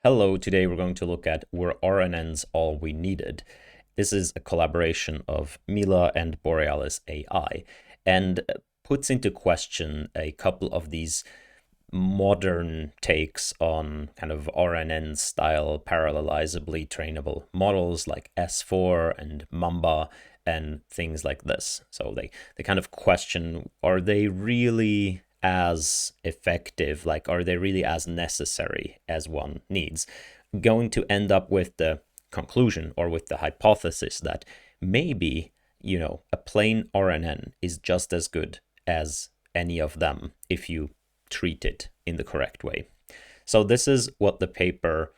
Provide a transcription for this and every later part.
Hello, today we're going to look at Were RNNs All We Needed? This is a collaboration of Mila and Borealis AI and puts into question a couple of these modern takes on kind of RNN style parallelizably trainable models like S4 and Mamba and things like this. So they kind of question, are they really as effective? Like, are they really as necessary as one needs? Going to end up with the conclusion or with the hypothesis that maybe, a plain RNN is just as good as any of them if you treat it in the correct way. So this is what the paper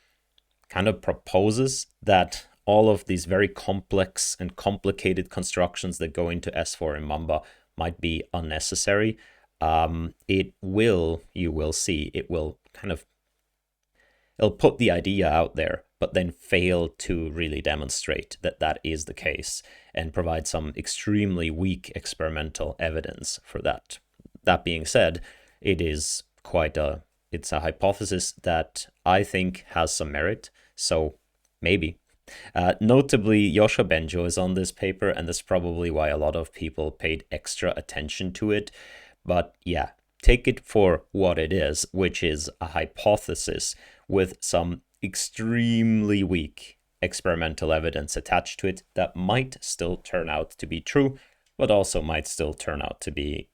kind of proposes, that all of these very complex and complicated constructions that go into S4 and Mamba might be unnecessary. You will see, it'll put the idea out there, but then fail to really demonstrate that that is the case and provide some extremely weak experimental evidence for that. That being said, it's a hypothesis that I think has some merit, so maybe. Notably, Joshua Benjo is on this paper, and that's probably why a lot of people paid extra attention to it. But yeah, take it for what it is, which is a hypothesis with some extremely weak experimental evidence attached to it that might still turn out to be true, but also might still turn out to be,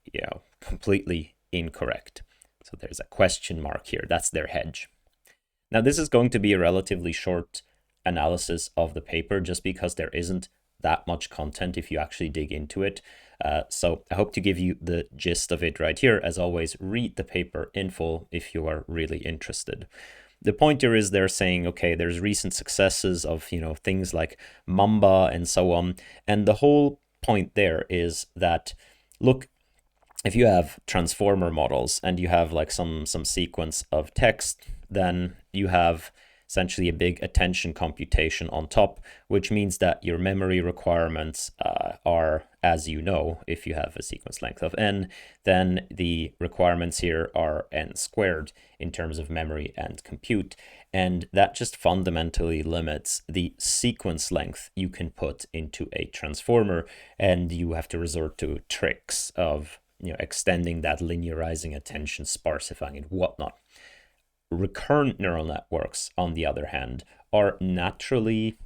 completely incorrect. So there's a question mark here. That's their hedge. Now, this is going to be a relatively short analysis of the paper just because there isn't that much content if you actually dig into it. So I hope to give you the gist of it right here. As always, read the paper in full if you are really interested. The point here is they're saying, okay, there's recent successes of, things like Mamba and so on. And the whole point there is that, look, if you have transformer models and you have like some sequence of text, then you have essentially a big attention computation on top, which means that your memory requirements are, as you know, if you have a sequence length of n, then the requirements here are n squared in terms of memory and compute. And that just fundamentally limits the sequence length you can put into a transformer, and you have to resort to tricks of extending that linearizing attention, sparsifying and whatnot. Recurrent neural networks, on the other hand, are naturally,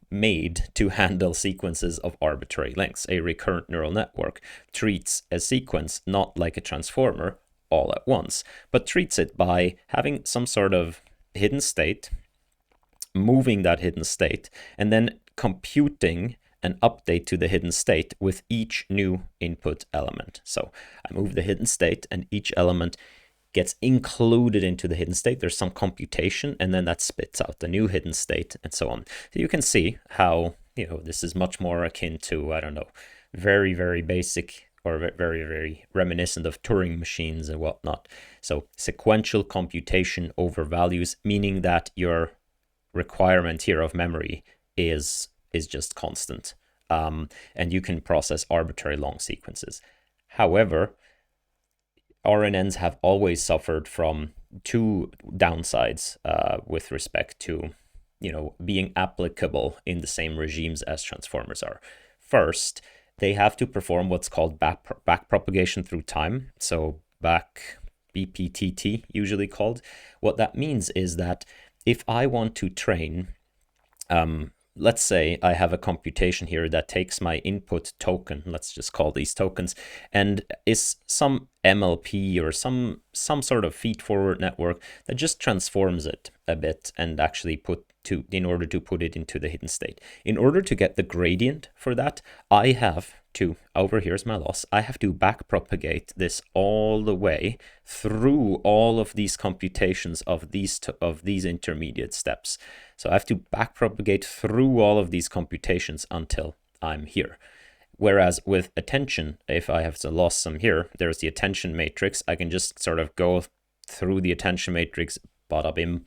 made to handle sequences of arbitrary lengths. A recurrent neural network treats a sequence not like a transformer all at once, but treats it by having some sort of hidden state, moving that hidden state, and then computing an update to the hidden state with each new input element. So I move the hidden state and each element gets included into the hidden state. There's some computation, and then that spits out the new hidden state and so on. So you can see how, this is much more akin to, very, very basic or very, very reminiscent of Turing machines and whatnot. So sequential computation over values, meaning that your requirement here of memory is just constant, and you can process arbitrary long sequences. However, RNNs have always suffered from two downsides with respect to, being applicable in the same regimes as transformers are. First, they have to perform what's called backpropagation through time. So BPTT, usually called. What that means is that if I want to train, let's say I have a computation here that takes my input token, let's just call these tokens, and is some MLP or some sort of feed-forward network that just transforms it a bit and actually in order to put it into the hidden state. In order to get the gradient for that, I have to, here's my loss, I have to backpropagate this all the way through all of these computations of these intermediate steps. So I have to backpropagate through all of these computations until I'm here. Whereas with attention, if I have to loss some here, there's the attention matrix. I can just sort of go through the attention matrix, bada bim,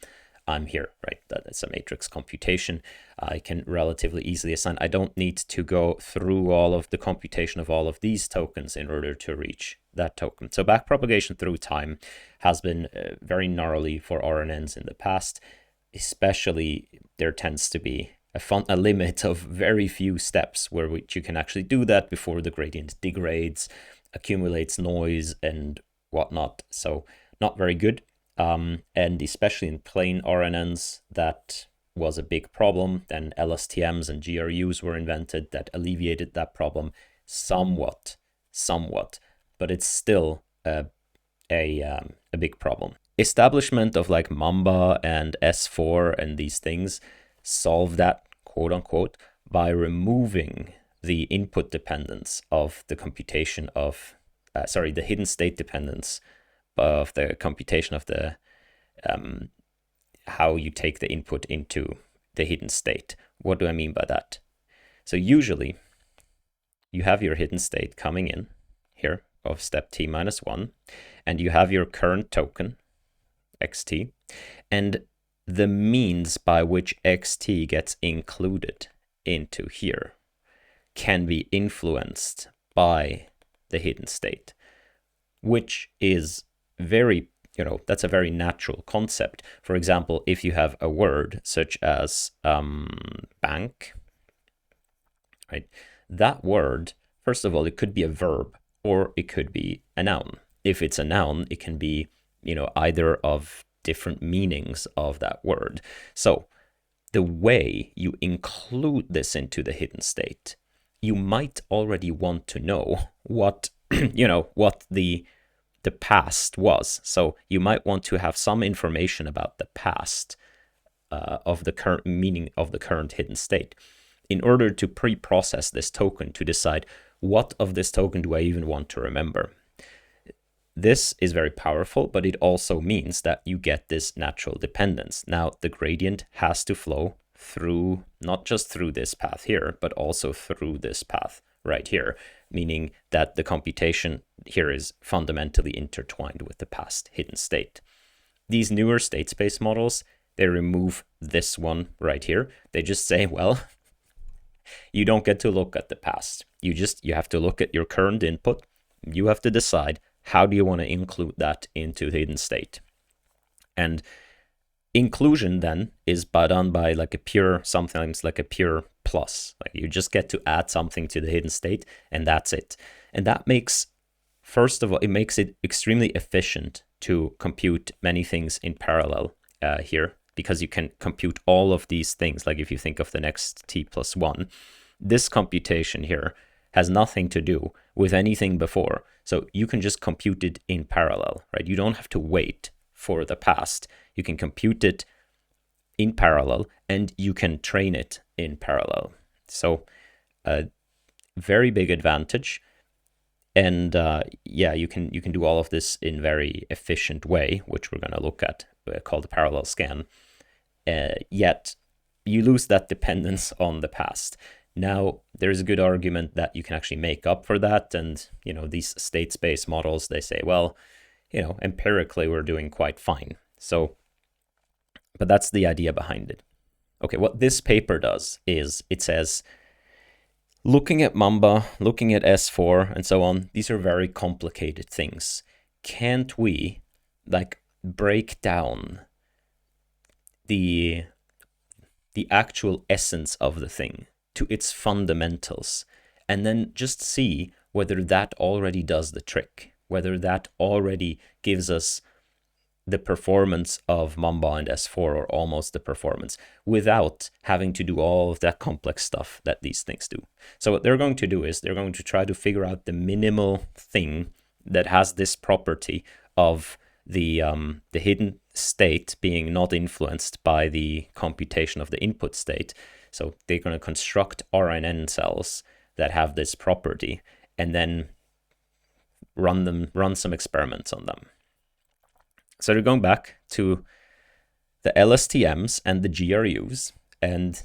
I'm here, right? That's a matrix computation. I can relatively easily assign. I don't need to go through all of the computation of all of these tokens in order to reach that token. So backpropagation through time has been very gnarly for RNNs in the past. Especially there tends to be a limit of very few steps where which you can actually do that before the gradient degrades, accumulates noise and whatnot. So not very good. And especially in plain RNNs, that was a big problem. Then LSTMs and GRUs were invented that alleviated that problem somewhat, but it's still a big problem. Establishment of like Mamba and S4 and these things solve that, quote unquote, by removing the input dependence of the computation of, the hidden state dependence of the computation of the how you take the input into the hidden state. What do I mean by that? So usually you have your hidden state coming in here of step t minus 1, and you have your current token xt, and the means by which xt gets included into here can be influenced by the hidden state, which is very, that's a very natural concept. For example, if you have a word such as bank, right? That word, first of all, it could be a verb or it could be a noun. If it's a noun, it can be, either of different meanings of that word. So the way you include this into the hidden state, you might already want to know what, what the past was. So you might want to have some information about the past of the current meaning of the current hidden state in order to pre-process this token to decide what of this token do I even want to remember. This is very powerful, but it also means that you get this natural dependence. Now, the gradient has to flow through, not just through this path here, but also through this path right here, meaning that the computation here is fundamentally intertwined with the past hidden state. These newer state space models, they remove this one right here. They just say, well, you don't get to look at the past. You have to look at your current input. You have to decide how do you want to include that into the hidden state. And inclusion then is done by sometimes like a pure plus. Like you just get to add something to the hidden state and that's it. And that makes, first of all, it makes it extremely efficient to compute many things in parallel here, because you can compute all of these things. Like if you think of the next t plus 1, this computation here has nothing to do with anything before. So you can just compute it in parallel, right? You don't have to wait for the past. You can compute it in parallel and you can train it in parallel. So a very big advantage. And you can do all of this in very efficient way, which we're going to look at, called the parallel scan. Yet you lose that dependence on the past. Now, there's a good argument that you can actually make up for that. And, these state space models, they say, well, empirically, we're doing quite fine. So, but that's the idea behind it. Okay, what this paper does is it says, looking at Mamba, looking at S4 and so on, these are very complicated things. Can't we break down the actual essence of the thing to its fundamentals and then just see whether that already does the trick, whether that already gives us the performance of Mamba and S4 or almost the performance without having to do all of that complex stuff that these things do. So what they're going to do is they're going to try to figure out the minimal thing that has this property of the hidden state being not influenced by the computation of the input state. So they're going to construct RNN cells that have this property and then run some experiments on them. So they're going back to the LSTMs and the GRUs. And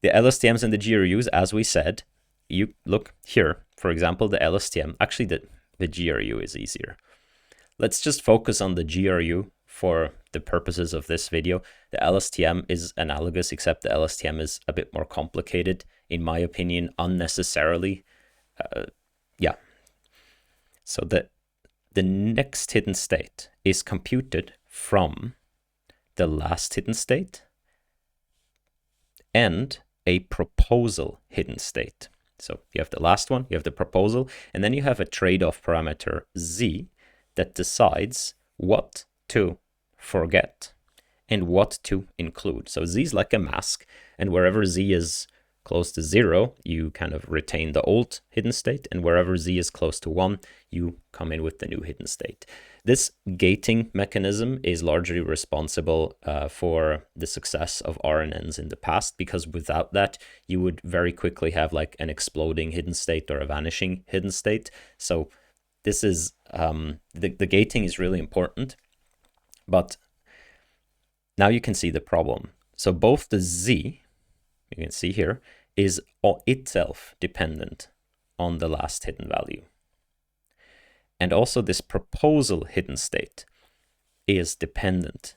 the LSTMs and the GRUs, as we said, you look here, for example, the LSTM, actually the GRU is easier. Let's just focus on the GRU for the purposes of this video. The LSTM is analogous, except the LSTM is a bit more complicated, in my opinion, unnecessarily. Yeah. So the next hidden state is computed from the last hidden state and a proposal hidden state. So you have the last one, you have the proposal, and then you have a trade-off parameter z that decides what to forget and what to include. So z is like a mask, and wherever z is close to 0, you kind of retain the old hidden state, and wherever z is close to 1, you come in with the new hidden state. This gating mechanism is largely responsible for the success of RNNs in the past, because without that, you would very quickly have like an exploding hidden state or a vanishing hidden state. So this is, the gating is really important, but now you can see the problem. So both the z, you can see here, is itself dependent on the last hidden value. And also this proposal hidden state is dependent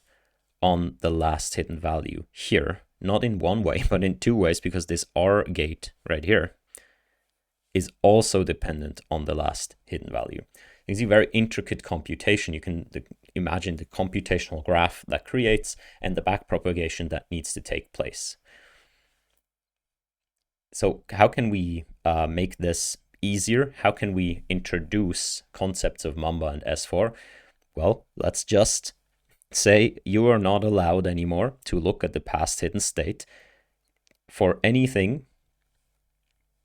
on the last hidden value here, not in one way, but in two ways, because this R gate right here is also dependent on the last hidden value. You can see very intricate computation. You can imagine the computational graph that creates and the backpropagation that needs to take place. So how can we make this easier? How can we introduce concepts of Mamba and S4? Well, let's just say you are not allowed anymore to look at the past hidden state for anything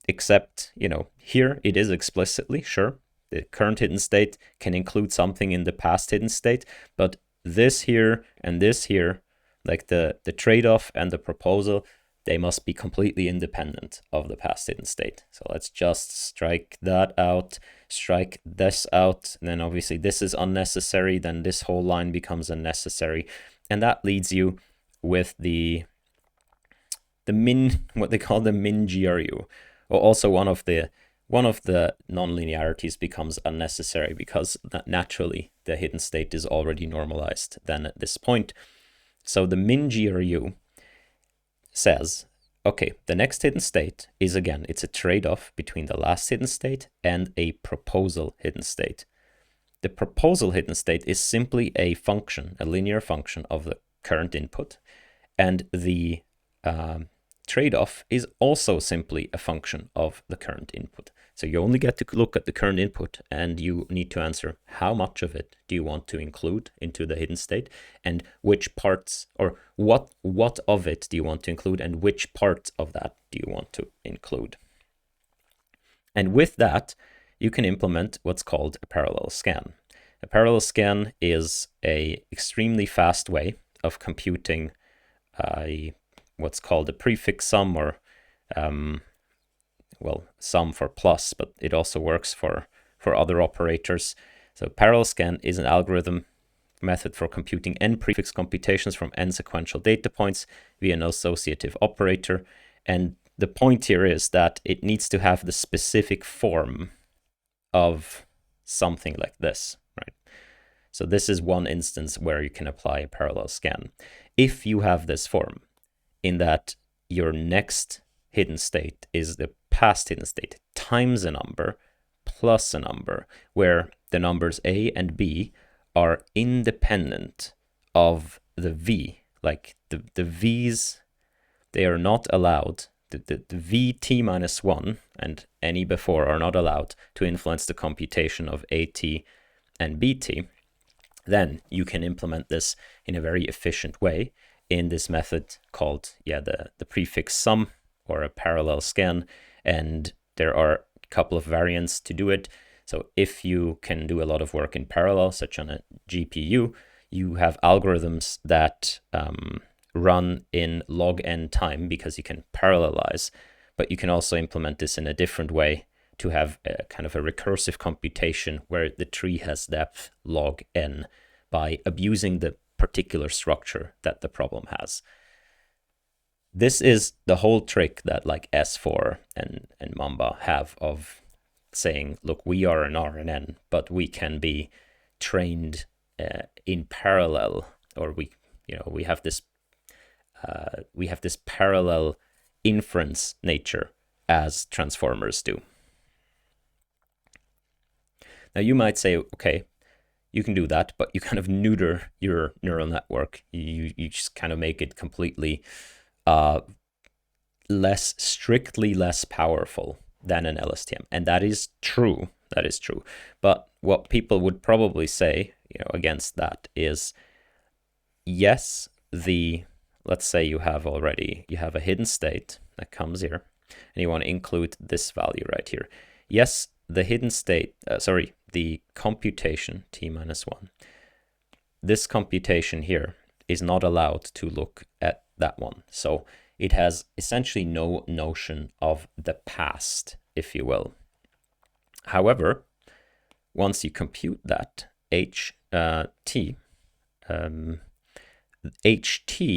except, here it is explicitly, sure, the current hidden state can include something in the past hidden state, but this here and this here, like the trade-off and the proposal, they must be completely independent of the past hidden state. So let's just strike that out, strike this out, and then obviously this is unnecessary, then this whole line becomes unnecessary. And that leads you with the what they call the minGRU. Or also one of the nonlinearities becomes unnecessary because naturally the hidden state is already normalized then at this point. So the minGRU says, okay, the next hidden state is, again, it's a trade-off between the last hidden state and a proposal hidden state. The proposal hidden state is simply a function, a linear function of the current input, and the trade-off is also simply a function of the current input. So you only get to look at the current input, and you need to answer how much of it do you want to include into the hidden state, and which parts, or what of it do you want to include, and which part of that do you want to include. And with that, you can implement what's called a parallel scan. A parallel scan is a extremely fast way of computing what's called a prefix sum, or sum for plus, but it also works for other operators. So parallel scan is an algorithm method for computing n prefix computations from n sequential data points via an associative operator. And the point here is that it needs to have the specific form of something like this, right? So this is one instance where you can apply a parallel scan. If you have this form, in that your next hidden state is the past hidden state times a number plus a number, where the numbers a and b are independent of the v. Like the v's, they are not allowed, the vt minus 1 and any before are not allowed to influence the computation of at and bt. Then you can implement this in a very efficient way in this method called the prefix sum, or a parallel scan, and there are a couple of variants to do it. So if you can do a lot of work in parallel, such on a GPU, you have algorithms that run in log n time because you can parallelize, but you can also implement this in a different way to have a kind of a recursive computation where the tree has depth log n by abusing the particular structure that the problem has. This is the whole trick that like S4 and Mamba have of saying, look, we are an RNN, but we can be trained in parallel, or we have this parallel inference nature as transformers do. Now you might say, okay, you can do that, but you kind of neuter your neural network. You just kind of make it completely strictly less powerful than an LSTM. And that is true. That is true. But what people would probably say, against that is, yes, let's say you have a hidden state that comes here, and you want to include this value right here. Yes, the hidden state, the computation t-1, this computation here is not allowed to look at that one. So it has essentially no notion of the past, if you will. However, once you compute that, HT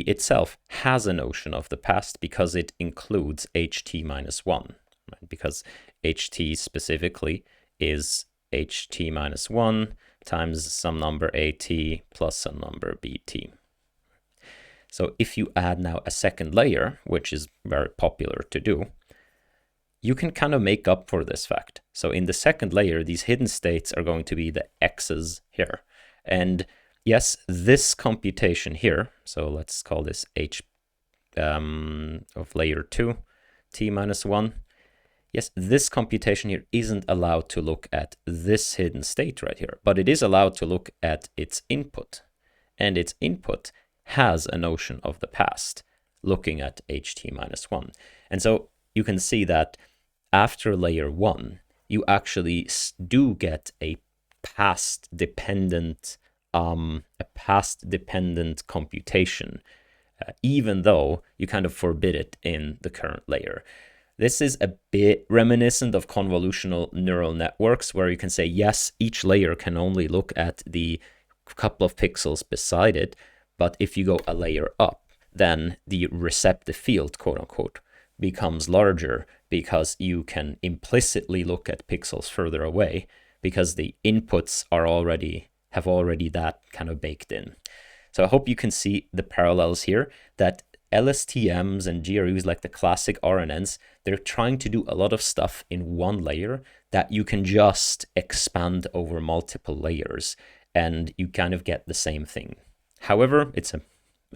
itself has a notion of the past because it includes HT-1, right? Because HT specifically is HT-1 times some number AT plus some number BT. So if you add now a second layer, which is very popular to do, you can kind of make up for this fact. So in the second layer, these hidden states are going to be the X's here. And yes, this computation here, so let's call this H of layer 2, t-1. Yes, this computation here isn't allowed to look at this hidden state right here, but it is allowed to look at its input. And its input has a notion of the past, looking at HT-1. And so you can see that after layer 1, you actually do get a past dependent computation, even though you kind of forbid it in the current layer. This is a bit reminiscent of convolutional neural networks, where you can say, yes, each layer can only look at the couple of pixels beside it, but if you go a layer up, then the receptive field, quote unquote, becomes larger because you can implicitly look at pixels further away because the inputs have already that kind of baked in. So I hope you can see the parallels here, that LSTMs and GRUs, like the classic RNNs, they're trying to do a lot of stuff in one layer that you can just expand over multiple layers and you kind of get the same thing. However, it's a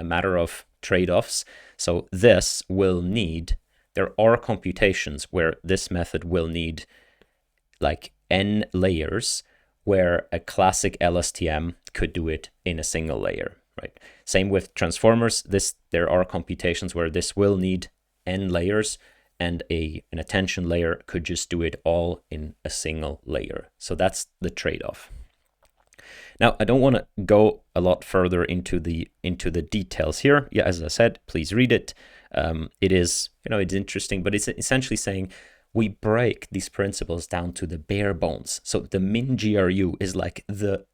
matter of trade-offs. So there are computations where this method will need like n layers, where a classic LSTM could do it in a single layer, right? Same with transformers. There are computations where this will need n layers, and an attention layer could just do it all in a single layer. So that's the trade-off. Now, I don't want to go a lot further into the details here. Yeah, as I said, please read it. It is, it's interesting, but it's essentially saying we break these principles down to the bare bones. So the minGRU is like the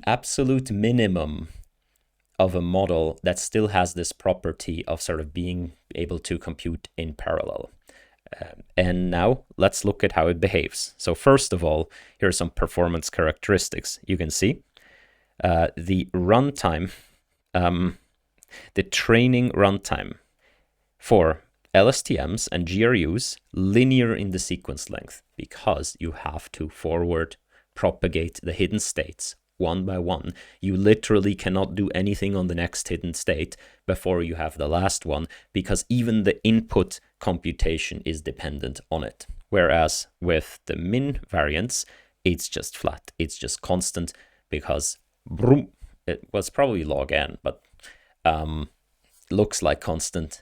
absolute minimum of a model that still has this property of sort of being able to compute in parallel. And now let's look at how it behaves. So first of all, here are some performance characteristics. You can see the runtime, the training runtime for LSTMs and GRUs linear in the sequence length, because you have to forward propagate the hidden states one by one. You literally cannot do anything on the next hidden state before you have the last one, because even the input computation is dependent on it. Whereas with the min variants, it's just flat. It's just constant, because it was probably log n, but looks like constant.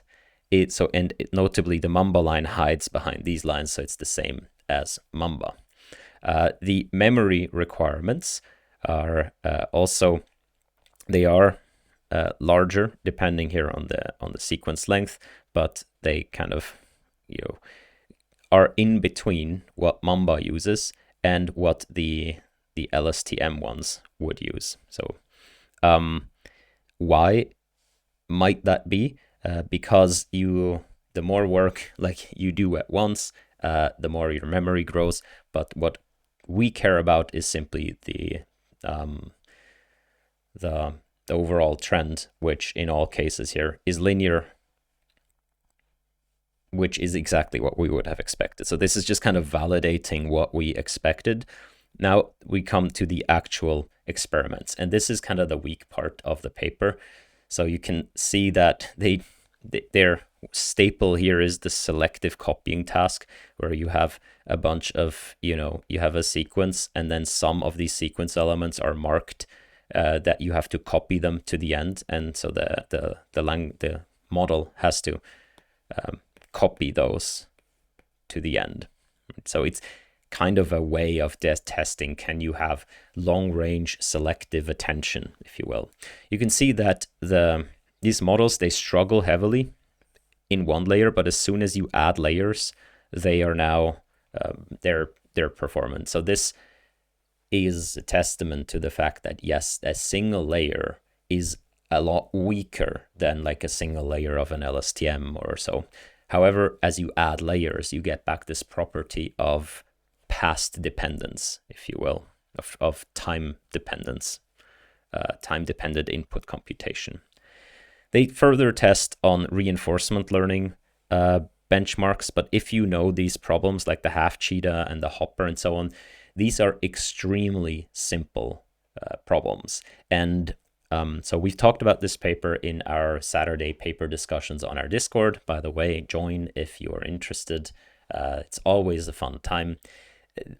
Notably, the Mamba line hides behind these lines, so it's the same as Mamba. The memory requirements are also, they are larger depending here on the sequence length, but they kind of are in between what Mamba uses and what the LSTM ones would use. So why might that be? Because the more work like you do at once, the more your memory grows. But what we care about is simply the the overall trend, which in all cases here is linear, which is exactly what we would have expected. So this is just kind of validating what we expected. Now we come to the actual experiments, and this is kind of the weak part of the paper. So you can see that their staple here is the selective copying task, where you have a bunch of, you have a sequence, and then some of these sequence elements are marked that you have to copy them to the end, and so the model has to copy those to the end. So it's kind of a way of testing, can you have long-range selective attention, if you will. You can see that these models, they struggle heavily in one layer, but as soon as you add layers, they are now their performance. So this is a testament to the fact that yes, a single layer is a lot weaker than like a single layer of an LSTM or so. However, as you add layers, you get back this property of past dependence, if you will, of time dependence, time-dependent input computation. They further test on reinforcement learning benchmarks, but if you know these problems like the half cheetah and the hopper and so on, these are extremely simple problems. And so we've talked about this paper in our Saturday paper discussions on our Discord. By the way, join if you are interested. It's always a fun time.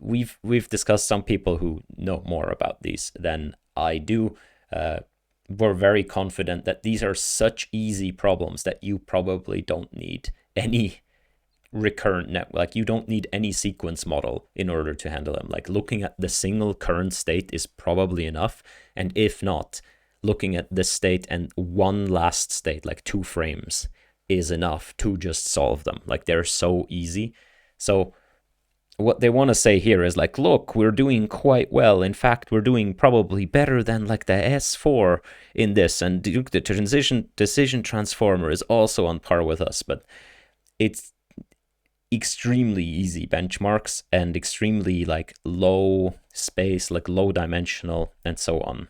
We've discussed some people who know more about these than I do. We're very confident that these are such easy problems that you probably don't need any recurrent net, like you don't need any sequence model in order to handle them. Like looking at the single current state is probably enough, and if not, looking at this state and one last state, like 2 frames, is enough to just solve them. Like they're so easy. So what they want to say here is like, look, we're doing quite well. In fact, we're doing probably better than like the S4 in this, and the decision transformer is also on par with us. But it's extremely easy benchmarks and extremely like low space, like low dimensional, and so on.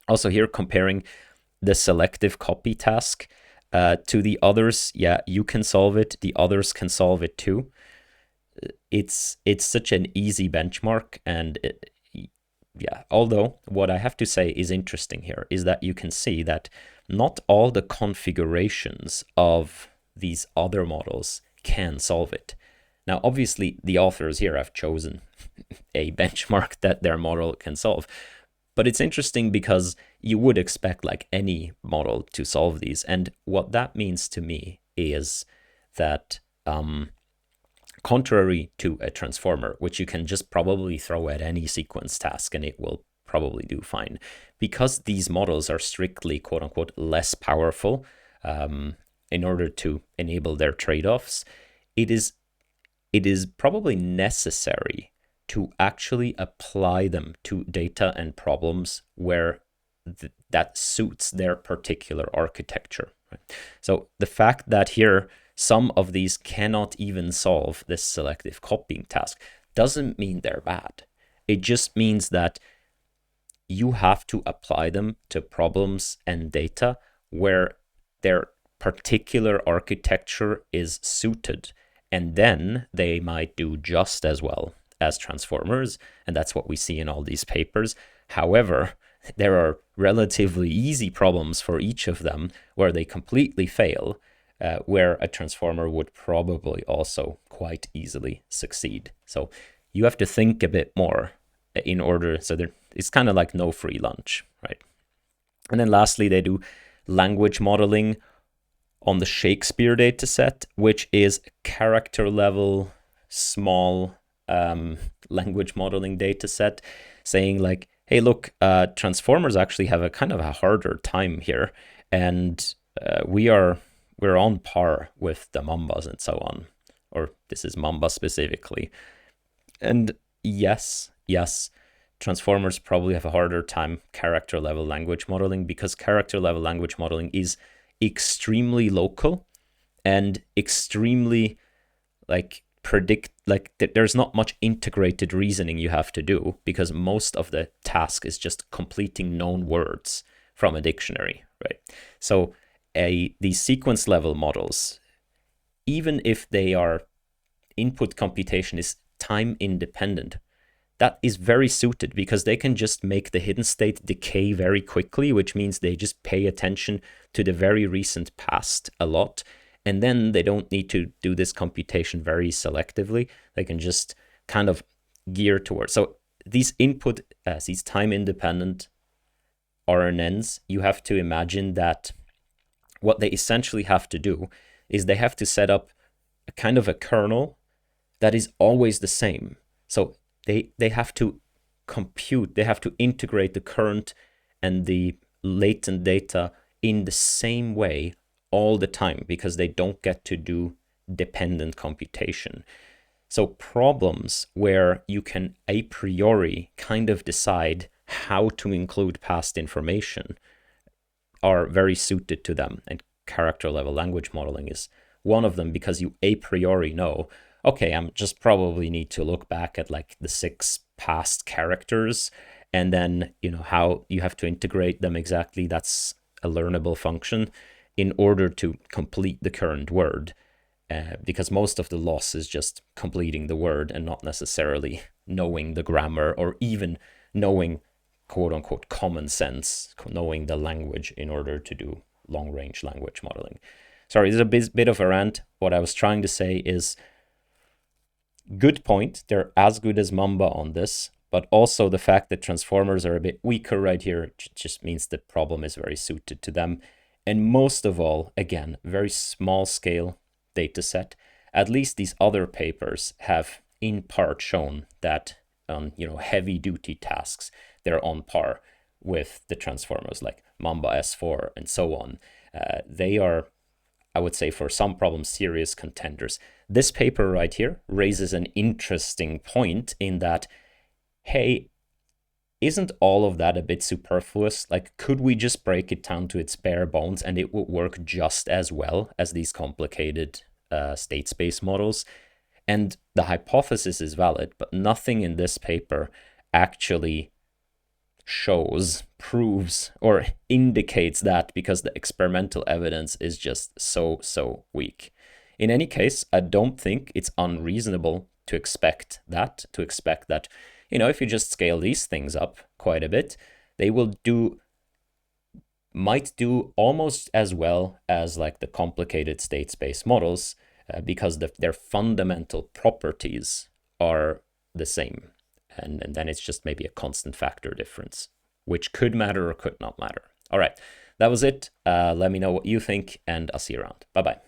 Also here comparing the selective copy task to the others. Yeah, you can solve it. The others can solve it too. It's such an easy benchmark, and yeah, although what I have to say is interesting here is that you can see that not all the configurations of these other models can solve it. Now, obviously, the authors here have chosen a benchmark that their model can solve, but it's interesting because you would expect like any model to solve these, and what that means to me is that contrary to a transformer, which you can just probably throw at any sequence task and it will probably do fine, because these models are strictly quote unquote less powerful in order to enable their trade-offs, it is probably necessary to actually apply them to data and problems where that suits their particular architecture. Right? So the fact that here some of these cannot even solve this selective copying task doesn't mean they're bad. It just means that you have to apply them to problems and data where their particular architecture is suited, and then they might do just as well as transformers, and that's what we see in all these papers. However, there are relatively easy problems for each of them where they completely fail, where a transformer would probably also quite easily succeed. So you have to think a bit more in order, so it's kind of like no free lunch, right? And then lastly, they do language modeling on the Shakespeare dataset, which is character level, small language modeling dataset, saying like, hey, look, transformers actually have a kind of a harder time here, and we're on par with the Mambas and so on, or this is Mamba specifically. And yes, transformers probably have a harder time character level language modeling, because character level language modeling is extremely local and extremely there's not much integrated reasoning you have to do, because most of the task is just completing known words from a dictionary, right? So these sequence level models, even if they are input computation is time independent, that is very suited because they can just make the hidden state decay very quickly, which means they just pay attention to the very recent past a lot. And then they don't need to do this computation very selectively. They can just kind of gear towards. So these input, these time independent RNNs, you have to imagine that what they essentially have to do is they have to set up a kind of a kernel that is always the same. So they have to compute, they have to integrate the current and the latent data in the same way all the time because they don't get to do dependent computation. So problems where you can a priori kind of decide how to include past information are very suited to them. And character level language modeling is one of them because you a priori know, okay, I'm just probably need to look back at like the 6 past characters and then, you know, how you have to integrate them exactly. That's a learnable function in order to complete the current word. Because most of the loss is just completing the word and not necessarily knowing the grammar or even knowing quote unquote common sense, knowing the language in order to do long range language modeling. Sorry, this is a bit of a rant. What I was trying to say is, good point, they're as good as Mamba on this, but also the fact that transformers are a bit weaker right here just means the problem is very suited to them. And most of all, again, very small scale data set. At least these other papers have in part shown that on heavy duty tasks, they're on par with the transformers like Mamba S4 and so on. They are, I would say, for some problems, serious contenders. This paper right here raises an interesting point in that, hey, isn't all of that a bit superfluous? Like, could we just break it down to its bare bones and it would work just as well as these complicated state space models? And the hypothesis is valid, but nothing in this paper actually shows, proves, or indicates that because the experimental evidence is just so weak. In any case, I don't think it's unreasonable to expect that, if you just scale these things up quite a bit, they might do almost as well as like the complicated state space models because their fundamental properties are the same. And then it's just maybe a constant factor difference, which could matter or could not matter. All right, that was it. Let me know what you think, and I'll see you around. Bye-bye.